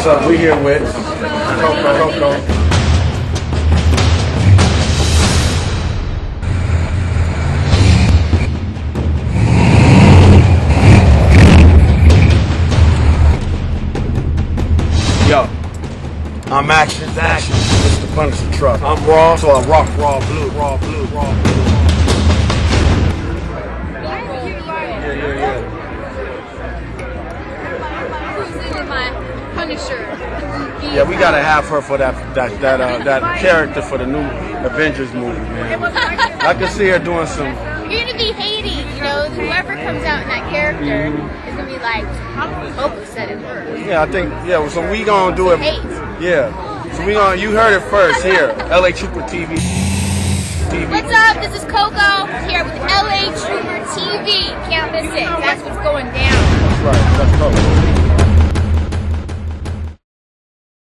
what's up? We here with COCO. Yo, I'm Action. It's the Punisher truck. I'm Raw, so I rock raw blue. Yeah. With my Punisher. Yeah, we gotta have her for that character for the new Avengers movie, man. I can see her doing some. You're gonna be hating, you know. Whoever comes out in that character is gonna be like, Coco said it first. Yeah, I think. Yeah, so we gonna do it. Yeah, so we gonna. You heard it first here, LA Trooper TV. What's up? This is Coco here with LA Trooper TV. Can't miss it. That's what's going down. That's right. Let's go.